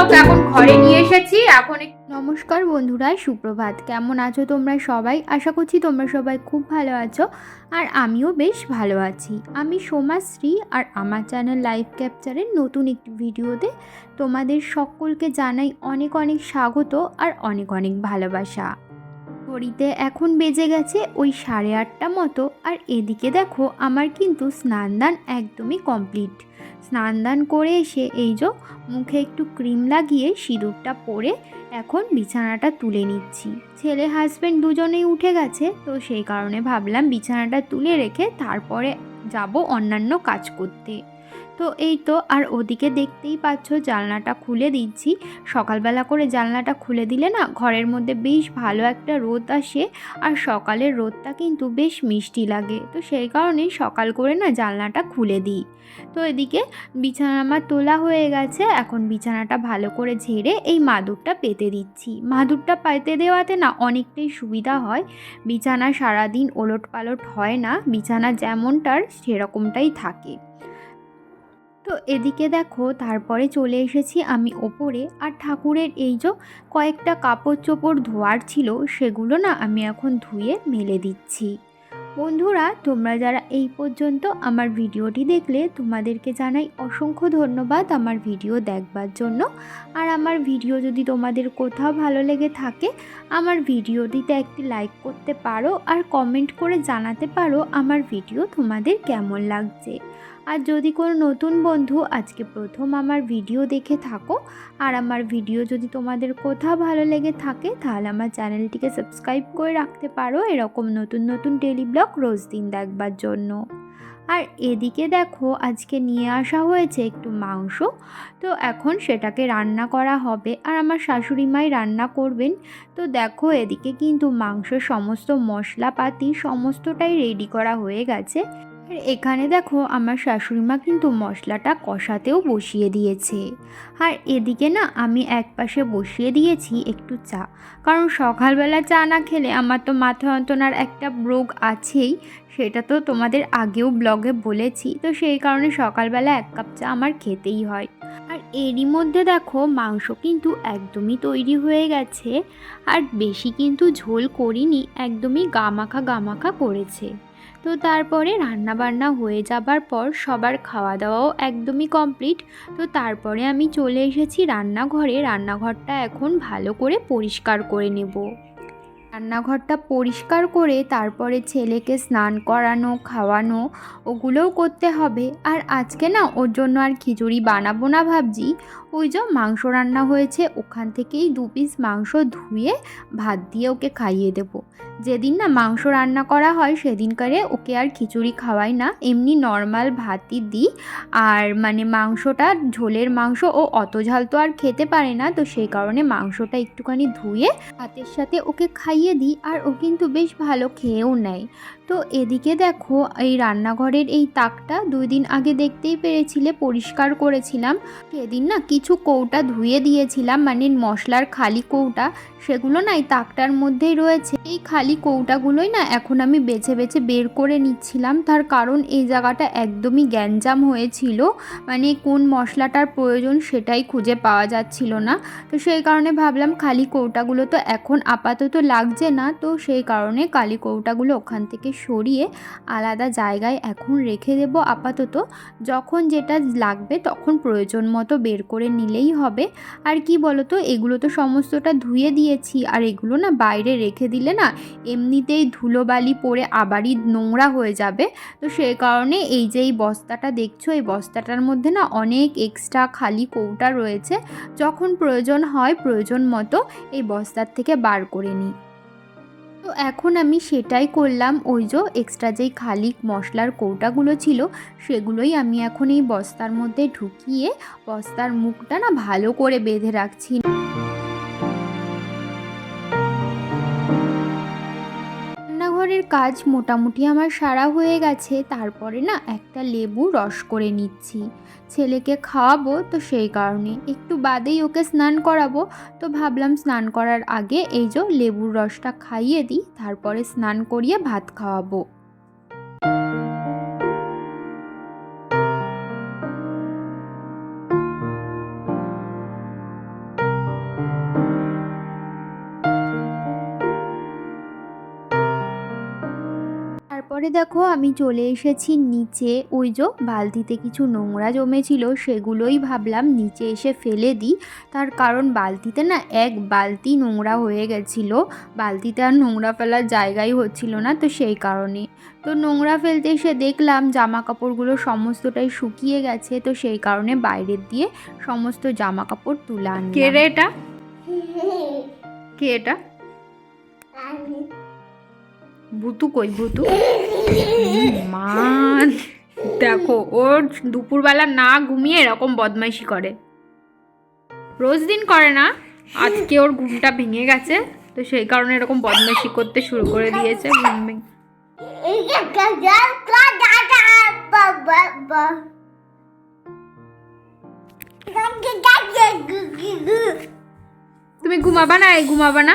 ওকে এখন ঘরে নিয়ে এসেছি। এখন নমস্কার বন্ধুরা, সুপ্রভাত। কেমন আছো তোমরা সবাই? আশা করছি তোমরা সবাই খুব ভালো আছো, আর আমিও বেশ ভালো আছি। আমি সোমাশ্রী, আর আমার চ্যানেল লাইফ ক্যাপচারের নতুন একটি ভিডিওতে তোমাদের সকলকে জানাই অনেক অনেক স্বাগত আর অনেক অনেক ভালোবাসা। ঘড়িতে এখন বেজে গেছে ওই 8:30 মতো, আর এদিকে দেখো আমার কিন্তু স্নান একদমই কমপ্লিট। স্নান করে এসে এই যে মুখে একটু ক্রিম লাগিয়ে সিঁদুরটা পরে এখন বিছানাটা তুলে নিচ্ছি। ছেলে হাজব্যান্ড দুজনেই উঠে গেছে, তো সেই কারণে ভাবলাম বিছানাটা তুলে রেখে তারপরে যাব অন্যান্য কাজ করতে। তো এই তো, আর ওদিকে দেখতেই পাচ্ছ জানলাটা খুলে দিচ্ছি। সকালবেলা করে জানলাটা খুলে দিলে না ঘরের মধ্যে বেশ ভালো একটা রোদ আসে, আর সকালের রোদটা কিন্তু বেশ মিষ্টি লাগে। তো সেই কারণেই সকাল করে না জানলাটা খুলে দিই। তো এদিকে বিছানা আমার তোলা হয়ে গেছে। এখন বিছানাটা ভালো করে ঝেড়ে এই মাদুরটা পেতে দিচ্ছি। মাদুরটা পেতে দেওয়াতে না অনেকটাই সুবিধা হয়। বিছানা সারাদিন ওলট পালট হয় না, বিছানা যেমনটার সেরকমটাই থাকে। তো এদিকে দেখো তারপরে চলে এসেছি আমি ওপরে, আর ঠাকুরের এই যে কয়েকটা কাপড় চোপড় ধোয়ার ছিল সেগুলো না আমি এখন ধুয়ে মেলে দিচ্ছি। বন্ধুরা, তোমরা যারা এই পর্যন্ত আমার ভিডিওটি দেখলে তোমাদেরকে জানাই অসংখ্য ধন্যবাদ আমার ভিডিও দেখবার জন্য। আর আমার ভিডিও যদি তোমাদের কোথাও ভালো লেগে থাকে, আমার ভিডিওটিতে একটি লাইক করতে পারো, আর কমেন্ট করে জানাতে পারো আমার ভিডিও তোমাদের কেমন লাগছে। আর যদি কোনো নতুন বন্ধু আজকে প্রথম আমার ভিডিও দেখে থাকো, আর আমার ভিডিও যদি তোমাদের কোথাও ভালো লেগে থাকে, তাহলে আমার চ্যানেলটিকে সাবস্ক্রাইব করে রাখতে পারো এরকম নতুন নতুন ডেলি ব্লগ রোজ দিন দেখবার জন্য। আর এদিকে দেখো আজকে নিয়ে আসা হয়েছে একটু মাংস, তো এখন সেটাকে রান্না করা হবে, আর আমার শাশুড়ি মাই রান্না করবেন। তো দেখো এদিকে কিন্তু মাংসের সমস্ত মশলাপাতি সমস্তটাই রেডি করা হয়ে গেছে। আর এখানে দেখো আমার শাশুড়ি মা কিন্তু মশলাটা কষাতেও বসিয়ে দিয়েছে। আর এদিকে না আমি একপাশে বসিয়ে দিয়েছি একটু চা, কারণ সকালবেলা চা না খেলে আমার তো মাথা যন্ত্রণার একটা রোগ আছেই, সেটা তো তোমাদের আগেও ব্লগে বলেছি। তো সেই কারণে সকালবেলা 1 কাপ চা আমার খেতেই হয়। আর এরই মধ্যে দেখো মাংস কিন্তু একদমই তৈরি হয়ে গেছে, আর বেশি কিন্তু ঝোল করিনি, একদমই গামাখা গামাখা করেছে। তো তারপরে রান্নাবান্না হয়ে যাবার পর সবার খাওয়া দাওয়াও একদমই কমপ্লিট। তো তারপরে আমি চলে এসেছি রান্নাঘরে। রান্নাঘরটা এখন ভালো করে পরিষ্কার করে নেব। রান্নাঘরটা পরিষ্কার করে তারপরে ছেলেকে স্নান করানো, খাওয়ানো, ওগুলোও করতে হবে। আর আজকে না ওর জন্য আর খিচুড়ি বানাবো না ভাবছি। ওই যে মাংস রান্না হয়েছে ওখান থেকেই 2 পিস মাংস ধুয়ে ভাত দিয়ে ওকে খাইয়ে দেবো। যেদিন না মাংস রান্না করা হয় সেদিনকারে ওকে আর খিচুড়ি খাওয়াই না, এমনি নর্মাল ভাতই দিই। আর মানে মাংসটা ঝোলের মাংস, ও অত ঝাল তো আর খেতে পারে না, তো সেই কারণে মাংসটা একটুখানি ধুয়ে ভাতের সাথে ওকে খাইয়ে দিই, আর ও কিন্তু বেশ ভালো খেয়েও নেয়। তো এদিকে দেখো এই রান্নাঘরের এই তাকটা 2 দিন আগে দেখতেই পেরেছিলে পরিষ্কার করেছিলাম। সেদিন না কিছু কৌটা ধুয়ে দিয়েছিলাম, মানে মশলার খালি কৌটা, সেগুলো না এই তাকটার মধ্যেই রয়েছে। এই খালি কৌটাগুলোই না এখন আমি বেছে বেছে বের করে নিচ্ছিলাম, তার কারণ এই জায়গাটা একদমই গ্যাঞ্জাম হয়েছিল, মানে কোন মশলাটার প্রয়োজন সেটাই খুঁজে পাওয়া যাচ্ছিল না। তো সেই কারণে ভাবলাম খালি কৌটাগুলো তো এখন আপাতত লাগছে না, তো সেই কারণে খালি কৌটাগুলো ওখান থেকে সরিয়ে আলাদা জায়গায় এখন রেখে দেব আপাতত। যখন যেটা লাগবে তখন প্রয়োজন মতো বের করে নিলেই হবে। আর কি বলো তো, এগুলো তো সমস্তটা ধুয়ে দিয়েছি, আর এগুলো না বাইরে রেখে দিলে না এমনিতেই ধুলোবালি পড়ে আবারই নোংরা হয়ে যাবে। তো সেই কারণে এই যে এই বস্তাটা দেখছো, এই বস্তাটার মধ্যে না অনেক এক্সট্রা খালি কৌটা রয়েছে, যখন প্রয়োজন হয় প্রয়োজন মতো এই বস্তার থেকে বার করে নিই। তো এখন আমি সেটাই করলাম, ওই যে এক্সট্রা যেই খালি মশলার কৌটাগুলো ছিল সেগুলোই আমি এখন এই বস্তার মধ্যে ঢুকিয়ে বস্তার মুখটা না ভালো করে বেঁধে রাখছি। রান্নাঘরের কাজ মোটামুটি আমার সারা হয়ে গেছে। তারপরে না একটা লেবু রস করে নিচ্ছি, ছেলেকে খাওয়াবো, তো সেই কারণে একটু বাদেই ওকে স্নান করাবো। তো ভাবলাম স্নান করার আগে এই যে লেবুর রসটা খাইয়ে দিই, তারপরে স্নান করিয়ে ভাত খাওয়াবো। তারপরে দেখো আমি চলে এসেছি নিচে। ওই যে বালতিতে কিছু নোংরা জমেছিল, সেগুলোই ভাবলাম নিচে এসে ফেলে দিই। তার কারণ বালতিতে না এক বালতি নোংরা হয়ে গেছিলো, বালতিতে আর নোংরা ফেলার জায়গাই হচ্ছিল না, তো সেই কারণে তো নোংরা ফেলতে এসে দেখলাম জামা কাপড়গুলো সমস্তটাই শুকিয়ে গেছে, তো সেই কারণে বাইরের দিয়ে সমস্ত জামা কাপড় তুলে আনলাম। কে রে এটা? কে এটা? ভুতু কই ভুতু? মা দেখো, ওর দুপুরবেলা না ঘুমিয়ে এরকম বদমাইশি করে, রোজ দিন করে না, আজকে ওর ঘুমটা ভেঙে গেছে, তো সেই কারণে এরকম বদমাইশি করতে শুরু করে দিয়েছে। ঘুম ভেঙে তুমি ঘুমাবা না? এই ঘুমাবা না?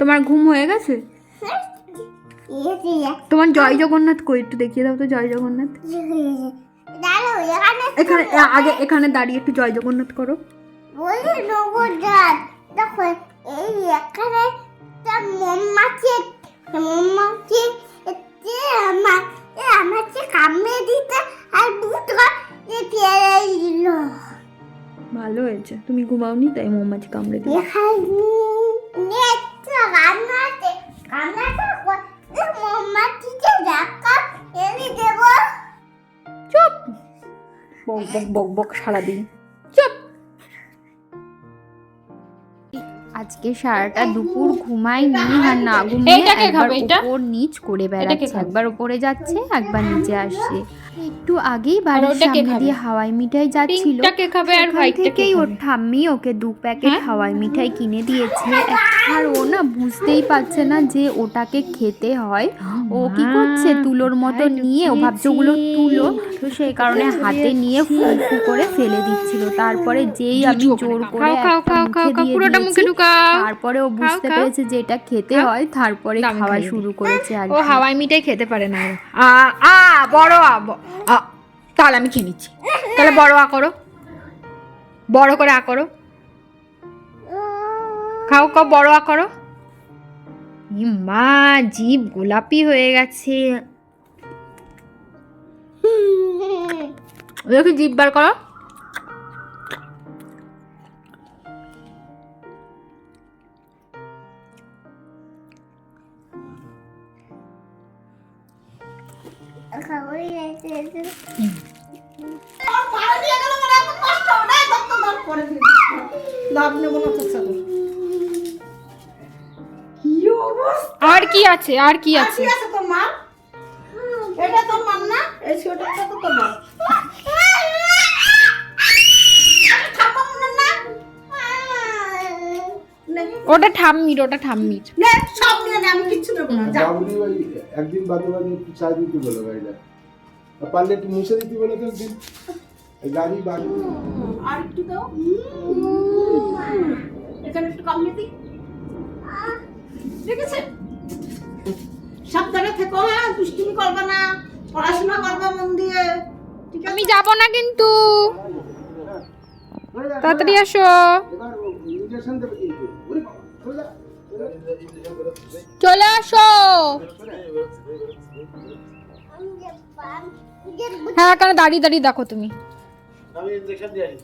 তোমার ঘুম হয়ে গেছে? তোমার জয় জগন্নাথ কই, একটু দেখিয়ে দাও তো জয় জগন্নাথ। এখানে আগে এখানে দাঁড়িয়ে একটু জয় জগন্নাথ করো। দেখো এই এখানে মোমবাতি আমাকে কামড়ে দিতে আর ভূত দিল। ভালো হয়েছে তুমি ঘুমাওনি, তাই মৌমাছি কামড়ে দিল। চুপ, বক বক বক বক সারাদিন, চুপ। আজকে সারাটা দুপুর ঘুমাইনি, আর না ঘুমিয়ে একবার উপর নিচ করে বেড়াচ্ছে, একবার উপরে যাচ্ছে একবার নিচে আসছে। একটু আগেই বাড়ির সামনে দিয়ে হাওয়াই মিঠাই যাচ্ছিল, সেখান থেকেই ওর ঠাম্মি ওকে 2 প্যাকেট হাওয়াই মিঠাই কিনে দিয়েছে। আর ও না বুঝতেই পারছে না যে ওটাকে খেতে হয়। ও কি করছে, তুলোর মতো নিয়ে ও ভাবছে ওগুলো তুলো, তো সেই কারণে হাতে নিয়ে ফু ফু করে ফেলে দিচ্ছিল। তারপরে যেই আমি জোর করে তারপরে ও বুঝতে পেরেছে যে এটা খেতে হয়, তারপরে খাওয়া শুরু করেছে। আর ও হাওয়াই মিঠাই খেতে পারে না। বড় তাহলে আমি খেয়ে নিচ্ছি, তাহলে বড় করো, বড় করে করো, খাও খাও, বড় করো। মা জিভ গোলাপি হয়ে গেছে, দেখি জিভ বার করো। আর কি আছে, আর কি আছে? তোমার এটা তোর মাম না, এই ছোটটা তো তোমার। ওটা ঠাম্মির, ওটা ঠাম্মির। সব নিয়ে আমি কিচ্ছু নেবো না। একদিন বাদে বাদে একটু চা দিতে বলো গাড়িটা, পারলে একটু মুছে দিতে বলো তো একদিন গাড়ি বাড়ি। আর একটু দাও, এখানে একটু কামড়ে দিই, ঠিক আছে? সাবধানে থেকো, হ্যাঁ, দুষ্টুমি করবে না, পড়াশোনা করবে মন দিয়ে, ঠিক আছে? আমি যাব না কিন্তু, তাড়াতাড়ি আসো। এবার ইনজেকশন দেবে কিন্তু, ওরে বাবা চলে যা, চলে আসো। হ্যাঁ, কেন দাঁড়িয়ে দাঁড়িয়ে দেখো তুমি? আমি ইনজেকশন দিয়ে আসি।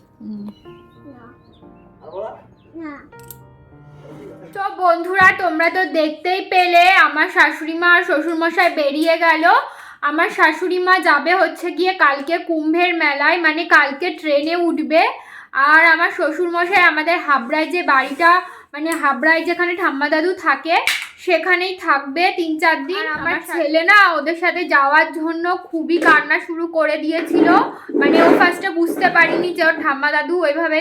তো বন্ধুরা, তোমরা তো দেখতেই পেলে আমার শাশুড়ি মা আর শ্বশুরমশাই বেরিয়ে গেল। আমার শাশুড়ি মা যাবে হচ্ছে গিয়ে কালকে কুম্ভের মেলায়, মানে কালকে ট্রেনে উঠবে। আর আমার শ্বশুরমশাই আমাদের হাবড়ায় যে বাড়িটা, মানে হাবড়ায় যেখানে ঠাম্মা দাদু থাকে সেখানেই থাকবে 3-4 দিন। আমার ছেলে না ওদের সাথে যাওয়ার জন্য খুবই কান্না শুরু করে দিয়েছিল, মানে ও ফার্স্টে বুঝতে পারিনি যে ওর ঠাম্মা দাদু ওইভাবে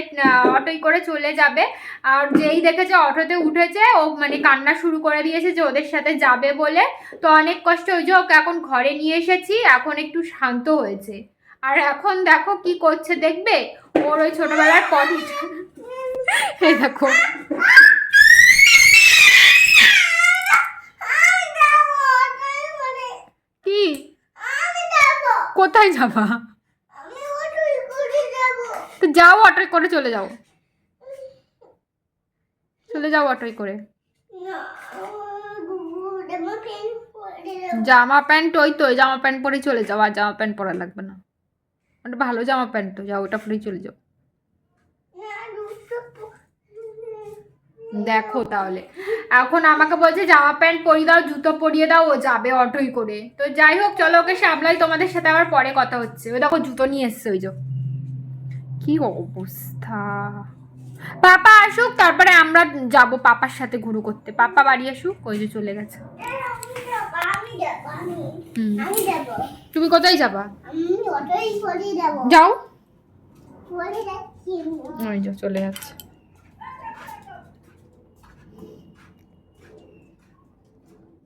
অটোই করে চলে যাবে। আর যেই দেখেছে অটোতে উঠেছে, ও মানে কান্না শুরু করে দিয়েছে যে ওদের সাথে যাবে বলে। তো অনেক কষ্ট, ওই যে ওকে এখন ঘরে নিয়ে এসেছি, এখন একটু শান্ত হয়েছে। আর এখন দেখো কি করছে, দেখবে ওর ওই ছোটবেলার পটিটা, এই দেখো। কি কোথায় যাবা? তো যাও, অটোয় করে চলে যাও, চলে যাও অটোয় করে। জামা প্যান্ট ওই তো, ওই জামা প্যান্ট পরে চলে যাও, আর জামা প্যান্ট পরা লাগবে না, ওটা ভালো জামা প্যান্ট তো, যাও ওটা পরেই চলে যাও। দেখো তাহলে এখন আমাকে বলছে জামা প্যান্ট পরিয়ে দাও, জুতো পরিয়ে দাও, ও যাবে অটোই করে। তো যাই হোক চলো ওকে সামলাই, তোমাদের সাথে আবার পরে কথা হচ্ছে। ওই দেখো জুতো নিয়ে এসছে, ওই যে কি অবস্থা। পাপা আসুক তারপরে আমরা যাব পাপার সাথে ঘুরু করতে, পাপা বাড়ি আসুক, ওই যে চলে গেছে। তুমি কোথায় যাবা? যাও, ওই যে চলে যাচ্ছে।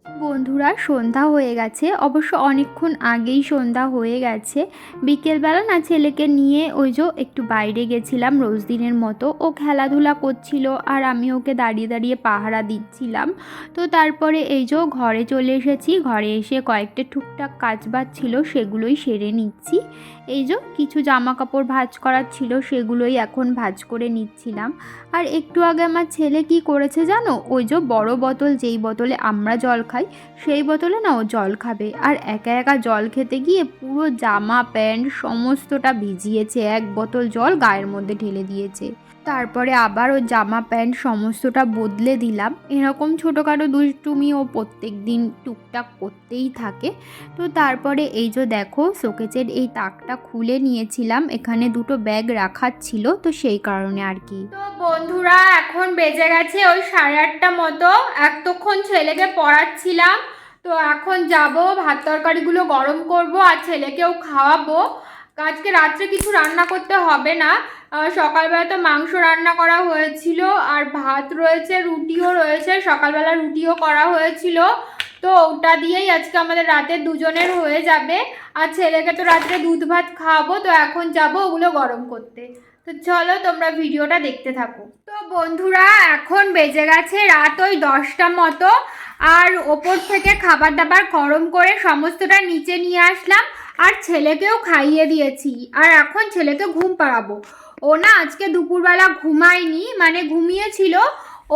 বন্ধুরা সন্ধ্যা হয়ে গেছে, অবশ্য অনেকক্ষণ আগেই সন্ধ্যা হয়ে গেছে। বিকেলবেলা না ছেলেকে নিয়ে ওই যে একটু বাইরে গেছিলাম রোজ দিনের মতো, ও খেলাধুলা করছিল আর আমি ওকে দাঁড়িয়ে দাঁড়িয়ে পাহারা দিচ্ছিলাম। তো তারপরে এই যে ঘরে চলে এসেছি, ঘরে এসে কয়েকটা টুকটাক কাজ বাজ ছিল সেগুলোই সেরে নিচ্ছি। এই যে কিছু জামা কাপড় ভাঁজ করার ছিল সেগুলোই এখন ভাঁজ করে নিচ্ছিলাম। আর একটু আগে আমার ছেলে কি করেছে জানো, ওই যে বড় বোতল, যেই বোতলে আমরা জল খাই সেই বোতলে না ও জল খাবে, আর একা একা জল খেতে গিয়ে পুরো জামা প্যান্ট সমস্তটা ভিজিয়েছে, এক বোতল জল গায়ের মধ্যে ঢেলে দিয়েছে। তারপরে আবার ও জামা প্যান্ট সমস্তটা বদলে দিলাম। এরকম ছোটোখাটো দুষ্টুমি ও প্রত্যেক দিন টুকটাক করতেই থাকে। তো তারপরে এই যে দেখো শোকেজের এই তাকটা খুলে নিয়েছিলাম, এখানে দুটো ব্যাগ রাখার ছিল, তো সেই কারণে আর কি। তো বন্ধুরা এখন বেজে গেছে ওই 8:30 মতো, এতক্ষণ ছেলেকে পড়াচ্ছিলাম। তো এখন যাব ভাত তরকারিগুলো গরম করব আর ছেলেকেও খাওয়াবো। আজকে রাত্রে কিছু রান্না করতে হবে না, সকালবেলা তো মাংস রান্না করা হয়েছিল আর ভাত রয়েছে, রুটিও রয়েছে, সকালবেলা রুটিও করা হয়েছিল। তো ওটা দিয়েই আজকে আমাদের রাতে দুজনের হয়ে যাবে। আর ছেলেকে তো রাত্রে দুধ ভাত খাওয়াবো, তো এখন যাব ওগুলো গরম করতে। তো চলো তোমরা ভিডিওটা দেখতে থাকো। তো বন্ধুরা এখন বেজে গেছে রাত ওই 10টা মতো, আর ওপর থেকে খাবার দাবার গরম করে সমস্তটা নিচে নিয়ে আসলাম আর ছেলেকেও খাইয়ে দিয়েছি। আর এখন ছেলেকে ঘুম পাড়াবো। ও না আজকে দুপুরবেলা ঘুমায়নি, মানে ঘুমিয়েছিল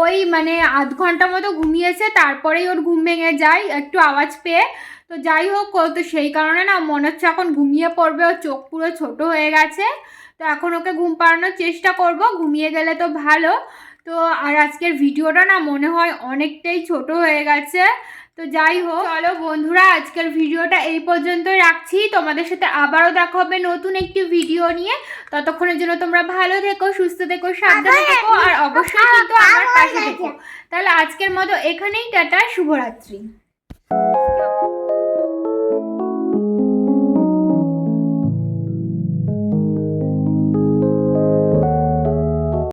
ওই মানে আধ ঘন্টা মতো ঘুমিয়েছে, তারপরেই ওর ঘুম ভেঙে যায় একটু আওয়াজ পেয়ে। তো যাই হোক তো সেই কারণে না মনে হচ্ছে এখন ঘুমিয়ে পড়বে, ওর চোখ পুরো ছোট হয়ে গেছে। তো এখন ওকে ঘুম পাড়ানোর চেষ্টা করব, ঘুমিয়ে গেলে তো ভালো। তো আর আজকের ভিডিওটা না মনে হয় অনেকটাই ছোট হয়ে গেছে। তো যাই হোক চলো বন্ধুরা আজকের ভিডিওটা এই পর্যন্তই রাখছি, তোমাদের সাথে আবারও দেখা হবে নতুন একটি ভিডিও নিয়ে। ততক্ষণের জন্য তোমরা ভালো থেকো, সুস্থ থেকো, সাবধানে থেকো, আর অবশ্যই কিন্তু আমার পাশে থেকো। তাহলে আজকের মতো এখানেই টাটা, শুভরাত্রি।